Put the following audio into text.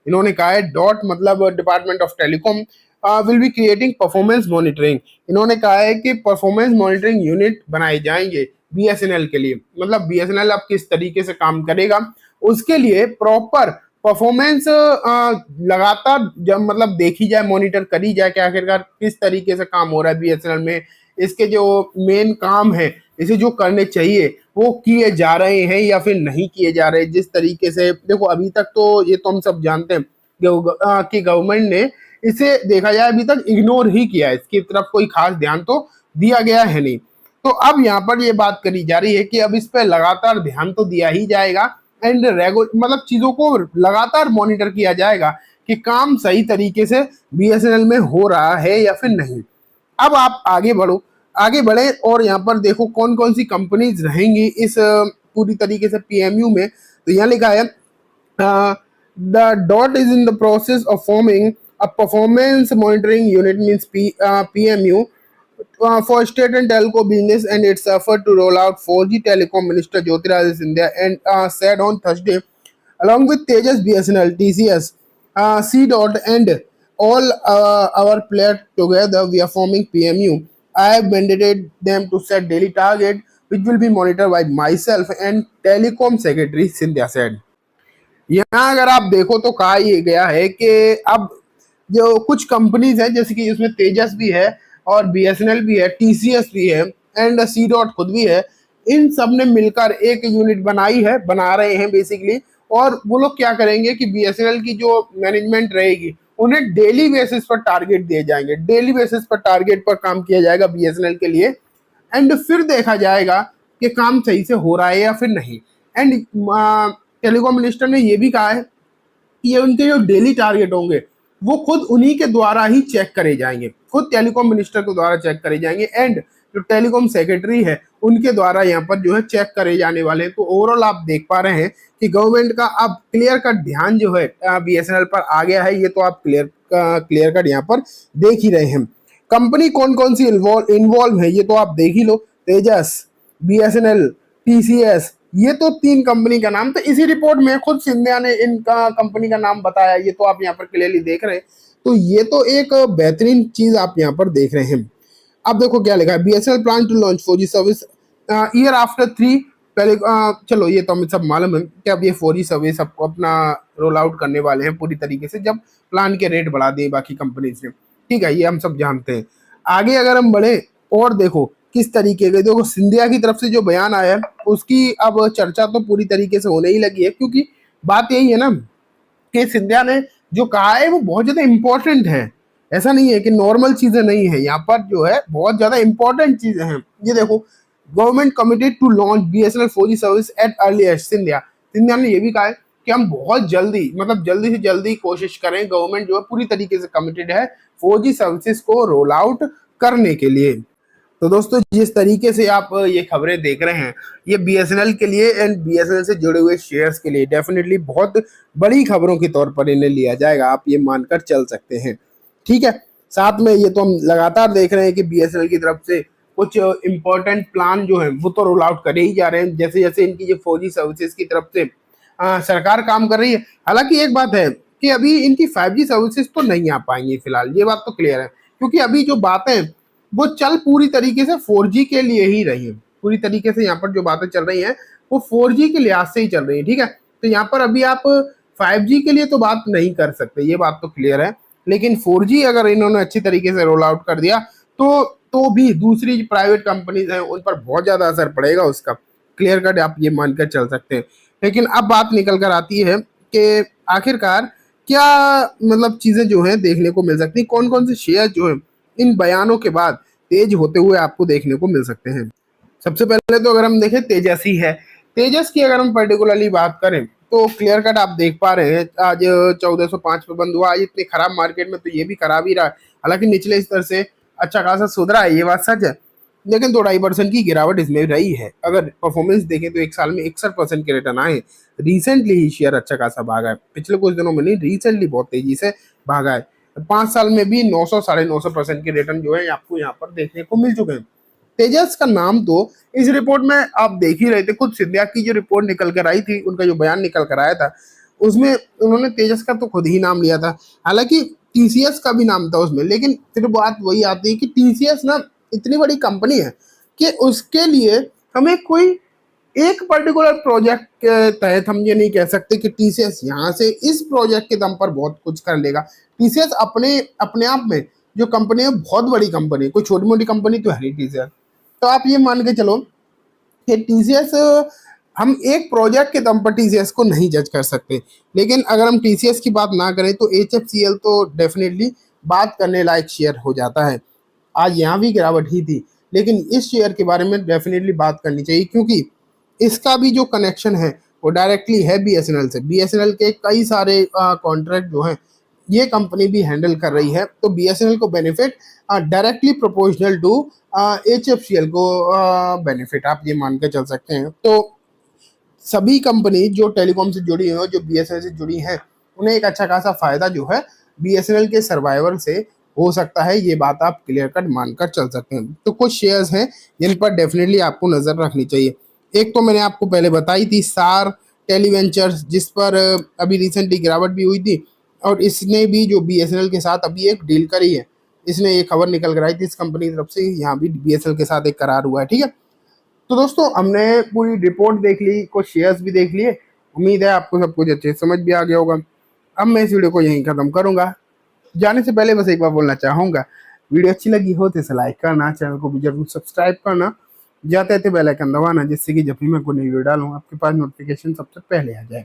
इन्होंने कहा है डॉट मतलब department of telecom will be creating performance monitoring. इन्होंने कहा है कि परफॉर्मेंस मॉनिटरिंग यूनिट बनाए जाएंगे बीएसएनएल के लिए, मतलब बीएसएनएल अब किस तरीके से काम करेगा उसके लिए प्रॉपर परफॉर्मेंस लगातार जब मतलब देखी जाए, मॉनिटर करी जाए कि आखिरकार किस तरीके से काम हो रहा है बीएसएनएल में, इसके जो मेन काम है इसे जो करने चाहिए वो किए जा रहे हैं या फिर नहीं किए जा रहे। जिस तरीके से देखो अभी तक तो ये तो हम सब जानते हैं कि गवर्नमेंट ने इसे देखा जाए अभी तक इग्नोर ही किया है, इसकी तरफ कोई खास ध्यान तो दिया गया है नहीं। तो अब यहाँ पर ये बात करी जा रही है कि अब इस पर लगातार ध्यान तो दिया ही जाएगा एंड मतलब चीजों को लगातार मॉनिटर किया जाएगा कि काम सही तरीके से बीएसएनएल में हो रहा है या फिर नहीं। अब आप आगे बढ़े और यहाँ पर देखो कौन कौन सी कंपनीज रहेंगी इस पूरी तरीके से पीएमयू में। तो यहाँ लिखा है the dot is in the process of forming a performance monitoring unit means PMU for state and telco business and its effort to roll out 4G telecom. Minister Jyotiradittya Scindia and said on Thursday, along with Tejas, BSNL, TCS, C dot and all our players together, we are forming PMU. I have mandated them to set daily target, which will be monitored by myself and Telecom Secretary Scindia said. यहाँ अगर आप देखो तो कहा ये गया है कि अब जो कुछ कंपनीज है जैसे कि इसमें तेजस भी है और बीएसएनएल भी है, टीसीएस भी है एंड सी डॉट खुद भी है, इन सब ने मिलकर एक यूनिट बना रहे हैं बेसिकली। और वो लोग क्या करेंगे कि बीएसएनएल की जो मैनेजमेंट रहेगी उन्हें डेली बेसिस पर टारगेट दिए जाएंगे, डेली बेसिस पर टारगेट पर काम किया जाएगा बीएसएनएल के लिए एंड फिर देखा जाएगा कि काम सही से हो रहा है या फिर नहीं। एंड टेलीकॉम मिनिस्टर ने ये भी कहा है कि ये उनके जो डेली टारगेट होंगे वो खुद उन्हीं के द्वारा ही चेक करे जाएंगे, खुद टेलीकॉम मिनिस्टर के द्वारा चेक करे जाएंगे एंड जो टेलीकॉम सेक्रेटरी है उनके द्वारा यहाँ पर जो है चेक करे जाने वाले हैं। तो ओवरऑल आप देख पा रहे हैं कि गवर्नमेंट का अब क्लियर कट ध्यान जो है बीएसएनएल पर आ गया है, ये तो आप क्लियर कट यहाँ पर देख ही रहे हैं। कंपनी कौन कौन सी इन्वॉल्व है ये तो आप देख ही लो, तेजस, बीएसएनएल, टीसीएस, ये तो 3 कंपनी का नाम। तो इसी रिपोर्ट में खुद सिंधिया ने इनका कंपनी का नाम बताया, ये तो आप यहाँ पर क्लियरली देख रहे हैं। तो ये तो एक बेहतरीन चीज आप यहाँ पर देख रहे हैं। अब देखो क्या लिखा है, BSNL plan to launch 4G service year after 3। पहले चलो ये तो हमें सब मालूम है कि अब ये 4G सर्विस आपको अपना रोल आउट करने वाले हैं पूरी तरीके से, जब प्लान के रेट बढ़ा दिए बाकी कंपनीज ने, ठीक है, ये हम सब जानते हैं। आगे अगर हम बढ़े और देखो किस तरीके के, देखो सिंधिया की तरफ से जो बयान आया है उसकी अब चर्चा तो पूरी तरीके से होने ही लगी है, क्योंकि बात यही है ना कि सिंधिया ने जो कहा है वो बहुत ज्यादा इंपॉर्टेंट है। ऐसा नहीं है कि नॉर्मल चीजें नहीं है, यहाँ पर जो है बहुत ज्यादा इंपॉर्टेंट चीजें हैं। ये देखो, government committed to launch BSNL 4G service at earliest. Scindia ने ये भी कहा है कि हम बहुत जल्दी, मतलब जल्दी से जल्दी कोशिश करें, गवर्नमेंट जो है पूरी तरीके से कमिटेड है 4G सर्विसेज को रोल आउट करने के लिए। तो दोस्तों जिस तरीके से आप ये खबरें देख रहे हैं ये बीएसएनएल के लिए एंड बीएसएनएल से जुड़े हुए शेयर्स के लिए डेफिनेटली बहुत बड़ी खबरों के तौर पर इन्हें लिया जाएगा, आप ये मानकर चल सकते हैं, ठीक है। साथ में ये तो हम लगातार देख रहे हैं कि बीएसएनएल की तरफ से कुछ इंपॉर्टेंट प्लान जो है वो तो रोल आउट करे ही जा रहे हैं, जैसे जैसे इनकी जो 4G सर्विसेज की तरफ से सरकार काम कर रही है। हालांकि एक बात है कि अभी इनकी 5G सर्विसेज तो नहीं आ पाएंगी फिलहाल, ये बात तो क्लियर है, क्योंकि अभी जो बातें वो चल पूरी तरीके से 4G के लिए ही रही है। पूरी तरीके से यहाँ पर जो बातें चल रही हैं वो 4G के लिहाज से ही चल रही है, ठीक है। तो यहाँ पर अभी आप 5G के लिए तो बात नहीं कर सकते, ये बात तो क्लियर है, लेकिन 4G अगर इन्होंने अच्छी तरीके से रोल आउट कर दिया तो भी दूसरी प्राइवेट कंपनीज हैं उन पर बहुत ज्यादा असर पड़ेगा उसका, क्लियर कट आप ये मानकर चल सकते हैं। लेकिन अब बात निकल कर आती है कि आखिरकार क्या मतलब चीजें जो है देखने को मिल सकती, कौन कौन से शेयर जो है इन बयानों के बाद तेज होते हुए आपको देखने को मिल सकते हैं। सबसे पहले तो अगर हम देखें तेजस ही है। तेजस की अगर हम पर्टिकुलरली बात करें तो क्लियर कट आप देख पा रहे हैं आज 1405 पे बंद हुआ। आज इतनी खराब मार्केट में तो ये भी खराब ही रहा, हालांकि निचले स्तर से अच्छा खासा सुधरा है, ये बात सच है, लेकिन 2-2.5% की गिरावट इसमें रही है। अगर परफॉर्मेंस देखें तो एक साल में 61% के रिटर्न आए। रिसेंटली ही शेयर अच्छा खासा भागा है, पिछले कुछ दिनों में नहीं, रिसेंटली बहुत तेजी से भागा है। 5 साल में भी 900-950% के रिटर्न जो है आपको यहाँ पर देखने को मिल चुके हैं। तेजस का नाम तो इस रिपोर्ट में आप देख ही रहे थे, खुद सिंधिया की जो रिपोर्ट निकल कर आई थी, उनका जो बयान निकल कर आया था उसमें उन्होंने तेजस का तो खुद ही नाम लिया था, हालांकि टीसीएस का भी नाम था उसमें, लेकिन फिर बात वही आती है कि टीसीएस ना इतनी बड़ी कंपनी है कि उसके लिए हमें कोई एक पर्टिकुलर प्रोजेक्ट के तहत हम ये नहीं कह सकते कि टीसीएस यहाँ से इस प्रोजेक्ट के दम पर बहुत कुछ कर लेगा। टीसीएस अपने अपने आप में जो कंपनी है बहुत बड़ी कंपनी है, कोई छोटी मोटी कंपनी तो है नहीं टीसीएस। तो आप ये मान के चलो कि टीसीएस, हम एक प्रोजेक्ट के दम पर टीसीएस को नहीं जज कर सकते, लेकिन अगर हम टीसीएस की बात ना करें तो एचएफसीएल तो डेफिनेटली बात करने लायक शेयर हो जाता है। आज यहाँ भी गिरावट ही थी, लेकिन इस शेयर के बारे में डेफिनेटली बात करनी चाहिए, क्योंकि इसका भी जो कनेक्शन है वो डायरेक्टली है बीएसएनएल से। बीएसएनएल के कई सारे कॉन्ट्रैक्ट जो हैं ये कंपनी भी हैंडल कर रही है, तो बीएसएनएल को benefit directly proportional to HFCL को बेनिफिट, आप ये मान के चल सकते हैं। तो सभी कंपनी जो टेलीकॉम से जुड़ी हैं, जो बीएसएनएल से जुड़ी हैं, उन्हें एक अच्छा खासा फायदा जो है बीएसएनएल के सर्वाइवल से हो सकता है, ये बात आप क्लियर कट मानकर चल सकते हैं। तो कुछ शेयर्स हैं जिन पर डेफिनेटली आपको नजर रखनी चाहिए। एक तो मैंने आपको पहले बताई थी सार टेलीवेंचर्स, जिस पर अभी रिसेंटली गिरावट भी हुई थी, और इसने भी जो बीएसएनएल के साथ अभी एक डील करी है, इसने ये खबर निकल कर आई थी इस कंपनी की तरफ से, यहाँ भी बीएसएनएल के साथ एक करार हुआ है। ठीक है, तो दोस्तों हमने पूरी रिपोर्ट देख ली, कुछ शेयर्स भी देख लिए, उम्मीद है आपको सब कुछ अच्छे समझ भी आ गया होगा। अब मैं इस वीडियो को यहीं खत्म करूंगा। जाने से पहले बस एक बार बोलना चाहूंगा, वीडियो अच्छी लगी हो तो इसे लाइक करना, चैनल को भी जरूर सब्सक्राइब करना, जाते थे बेल आइकन दबाना, जिससे कि जब भी मैं कोई नई वीडियो डालूं आपके पास नोटिफिकेशन सबसे पहले आ जाए।